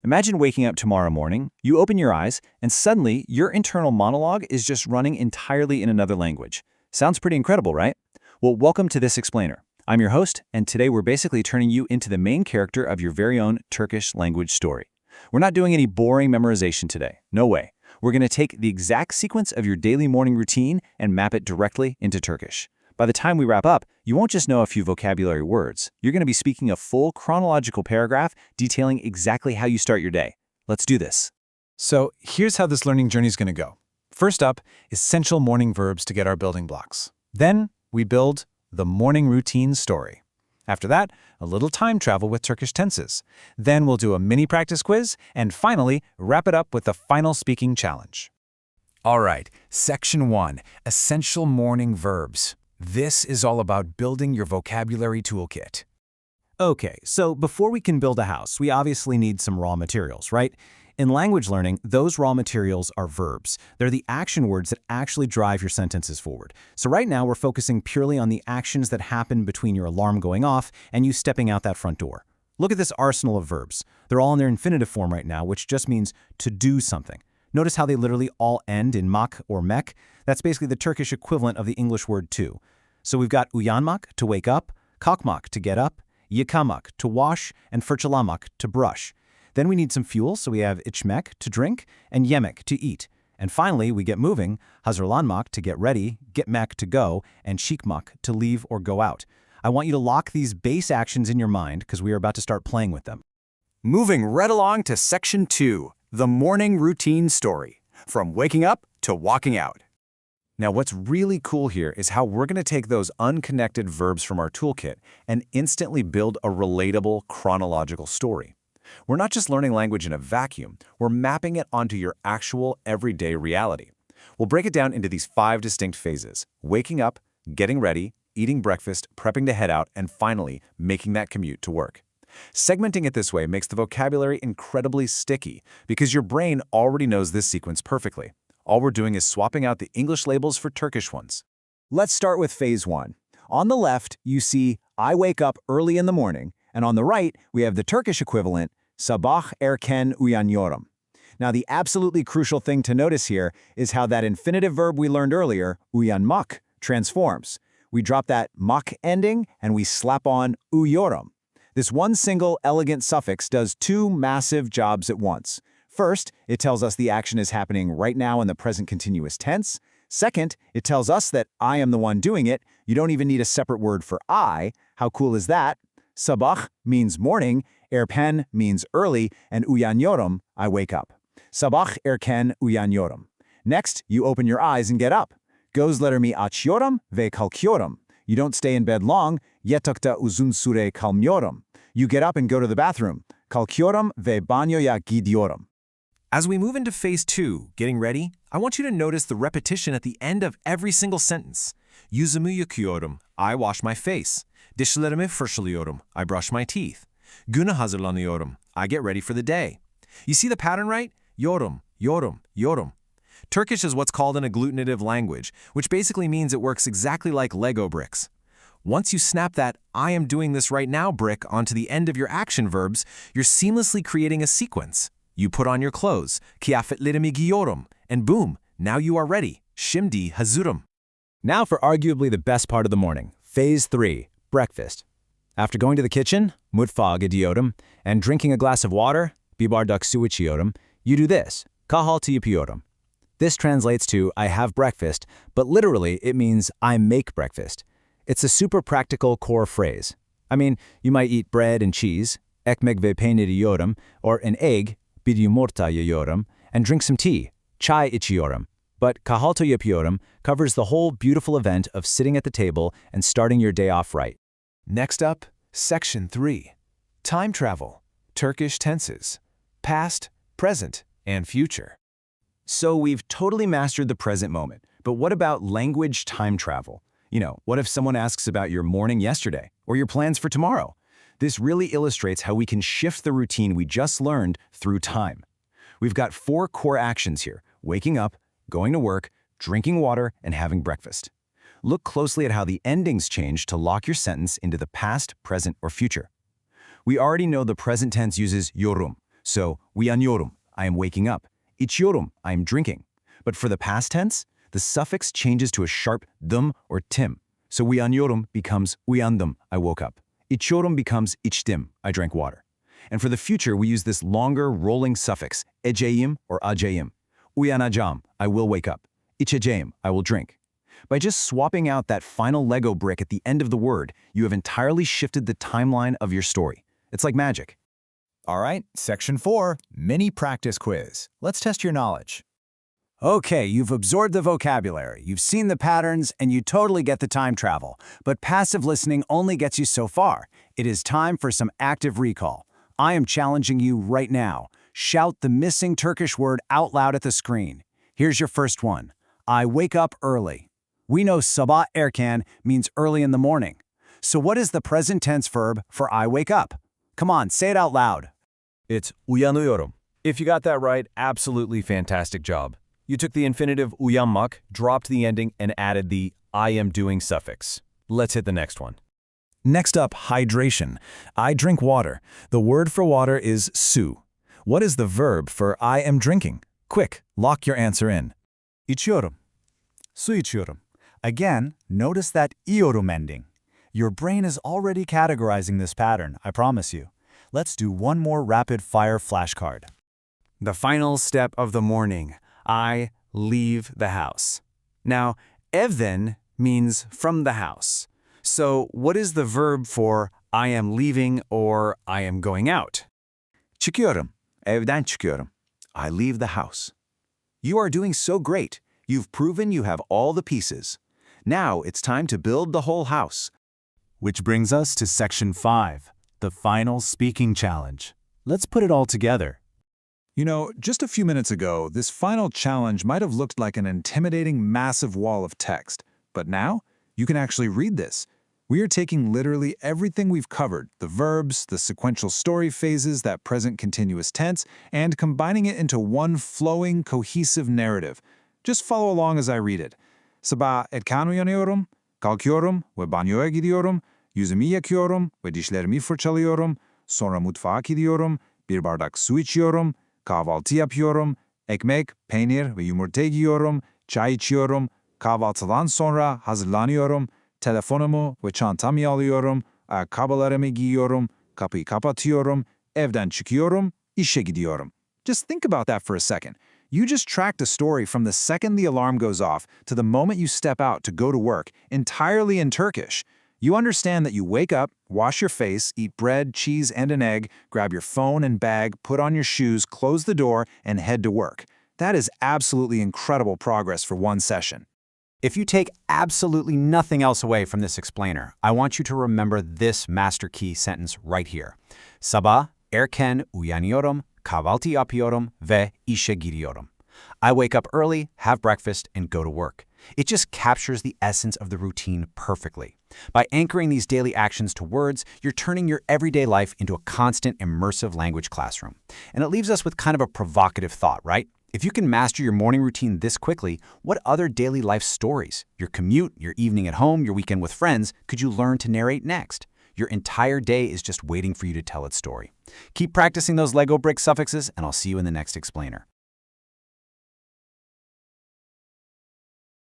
Imagine waking up tomorrow morning, you open your eyes, and suddenly your internal monologue is just running entirely in another language. Sounds pretty incredible, right? Well, welcome to This Explainer. I'm your host, and today we're basically turning you into the main character of your very own Turkish language story. We're not doing any boring memorization today. No way. We're going to take the exact sequence of your daily morning routine and map it directly into Turkish. By the time we wrap up, you won't just know a few vocabulary words. You're going to be speaking a full chronological paragraph detailing exactly how you start your day. Let's do this. So here's how this learning journey is going to go. First up, essential morning verbs to get our building blocks. Then we build the morning routine story. After that, a little time travel with Turkish tenses. Then we'll do a mini practice quiz, and finally, wrap it up with the final speaking challenge. All right, Section 1, Essential Morning Verbs. This is all about building your vocabulary toolkit. Okay, so before we can build a house, we obviously need some raw materials, right? In language learning, those raw materials are verbs. They're the action words that actually drive your sentences forward. So right now, we're focusing purely on the actions that happen between your alarm going off and you stepping out that front door. Look at this arsenal of verbs. They're all in their infinitive form right now, which just means to do something. Notice how they literally all end in mak or mek. That's basically the Turkish equivalent of the English word to. So we've got uyanmak, to wake up, kalkmak, to get up, yıkamak, to wash, and fırçalamak, to brush. Then we need some fuel, so we have İçmek, to drink, and Yemek, to eat. And finally, we get moving, hazırlanmak, to get ready, Gitmek, to go, and çıkmak, to leave or go out. I want you to lock these base actions in your mind because we are about to start playing with them. Moving right along to Section 2, the morning routine story, from waking up to walking out. Now, what's really cool here is how we're going to take those unconnected verbs from our toolkit and instantly build a relatable chronological story. We're not just learning language in a vacuum, we're mapping it onto your actual everyday reality. We'll break it down into these 5 distinct phases: waking up, getting ready, eating breakfast, prepping to head out, and finally, making that commute to work. Segmenting it this way makes the vocabulary incredibly sticky because your brain already knows this sequence perfectly. All we're doing is swapping out the English labels for Turkish ones. Let's start with phase 1. On the left, you see I wake up early in the morning, and on the right, we have the Turkish equivalent, Sabah, erken, uyanıyorum. Now, the absolutely crucial thing to notice here is how that infinitive verb we learned earlier, uyanmak, transforms. We drop that mak ending, and we slap on uyuyorum. This one single elegant suffix does 2 massive jobs at once. First, it tells us the action is happening right now in the present continuous tense. Second, it tells us that I am the one doing it. You don't even need a separate word for I. How cool is that? Sabah means morning, erken means early, and uyanıyorum, I wake up. Sabah, erken, uyanıyorum. Next, you open your eyes and get up. Gözlerimi açıyorum ve kalkıyorum. You don't stay in bed long, yatakta uzun süre kalmıyorum. You get up and go to the bathroom. Kalkıyorum ve banyoya gidiyorum. As we move into phase 2, getting ready, I want you to notice the repetition at the end of every single sentence. Yüzümü yıkıyorum, I wash my face. Dişlerimi fırçalıyorum, I brush my teeth. Güne hazırlanıyorum, I get ready for the day. You see the pattern, right? Yorum, yorum, yorum. Turkish is what's called an agglutinative language, which basically means it works exactly like Lego bricks. Once you snap that I am doing this right now brick onto the end of your action verbs, you're seamlessly creating a sequence. You put on your clothes, kıyafetlerimi giyiyorum, and boom, now you are ready. Şimdi hazırım. Now for arguably the best part of the morning, phase 3, breakfast. After going to the kitchen, mutfağa gidiyorum, and drinking a glass of water, bir bardak su içiyorum, you do this, kahvaltı yapıyorum. This translates to I have breakfast, but literally it means I make breakfast. It's a super practical core phrase. I mean, you might eat bread and cheese, ekmek ve peynir yiyorum, or an egg, bir yumurta yiyorum, and drink some tea, çay içiyorum. But kahvaltı yapıyorum covers the whole beautiful event of sitting at the table and starting your day off right. Next up, Section 3, time travel, Turkish tenses, past, present, and future. So we've totally mastered the present moment, but what about language time travel? You know, what if someone asks about your morning yesterday or your plans for tomorrow? This really illustrates how we can shift the routine we just learned through time. We've got 4 core actions here: waking up, going to work, drinking water, and having breakfast. Look closely at how the endings change to lock your sentence into the past, present, or future. We already know the present tense uses yorum, So, uyanıyorum, I am waking up. İçiyorum, I am drinking. But for the past tense, the suffix changes to a sharp dım or tim. So uyanıyorum becomes uyandım, I woke up. İçiyorum becomes içtim, I drank water. And for the future, we use this longer rolling suffix, edeceğim or acağım. Uyanacağım, I will wake up. İçeceğim, I will drink. By just swapping out that final Lego brick at the end of the word, you have entirely shifted the timeline of your story. It's like magic. All right, Section 4, Mini Practice Quiz. Let's test your knowledge. Okay, you've absorbed the vocabulary, you've seen the patterns, and you totally get the time travel. But passive listening only gets you so far. It is time for some active recall. I am challenging you right now. Shout the missing Turkish word out loud at the screen. Here's your first one. I wake up early. We know Sabah erken means early in the morning. So what is the present tense verb for I wake up? Come on, say it out loud. It's uyanıyorum. If you got that right, absolutely fantastic job. You took the infinitive uyanmak, dropped the ending, and added the I am doing suffix. Let's hit the next one. Next up, hydration. I drink water. The word for water is su. What is the verb for I am drinking? Quick, lock your answer in. İçiyorum. Su içiyorum. Again, notice that iyorum ending. Your brain is already categorizing this pattern, I promise you. Let's do one more rapid-fire flashcard. The final step of the morning. I leave the house. Now, evden means from the house. So what is the verb for I am leaving or I am going out? Çıkıyorum. Evden çıkıyorum. I leave the house. You are doing so great. You've proven you have all the pieces. Now it's time to build the whole house. Which brings us to Section 5, the final speaking challenge. Let's put it all together. You know, just a few minutes ago, this final challenge might have looked like an intimidating, massive wall of text. But now, you can actually read this. We are taking literally everything we've covered, the verbs, the sequential story phases, that present continuous tense, and combining it into one flowing, cohesive narrative. Just follow along as I read it. Sabah erken uyanıyorum, kalkıyorum ve banyoya gidiyorum, yüzümü yıkıyorum ve dişlerimi fırçalıyorum, sonra mutfağa gidiyorum, bir bardak su içiyorum, kahvaltı yapıyorum, ekmek, peynir ve yumurta yiyorum, çay içiyorum, kahvaltıdan sonra hazırlanıyorum, telefonumu ve çantamı alıyorum, ayakkabılarımı giyiyorum, kapıyı kapatıyorum, evden çıkıyorum, işe gidiyorum. Just think about that for a second. You just tracked a story from the second the alarm goes off to the moment you step out to go to work, entirely in Turkish. You understand that you wake up, wash your face, eat bread, cheese, and an egg, grab your phone and bag, put on your shoes, close the door, and head to work. That is absolutely incredible progress for one session. If you take absolutely nothing else away from this explainer, I want you to remember this master key sentence right here. Sabah erken uyanıyorum, kahvaltı yapıyorum ve işe gidiyorum. I wake up early, have breakfast, and go to work. It just captures the essence of the routine perfectly. By anchoring these daily actions to words, you're turning your everyday life into a constant immersive language classroom. And it leaves us with kind of a provocative thought, right? If you can master your morning routine this quickly, what other daily life stories, your commute, your evening at home, your weekend with friends, could you learn to narrate next? Your entire day is just waiting for you to tell its story. Keep practicing those Lego brick suffixes, and I'll see you in the next explainer.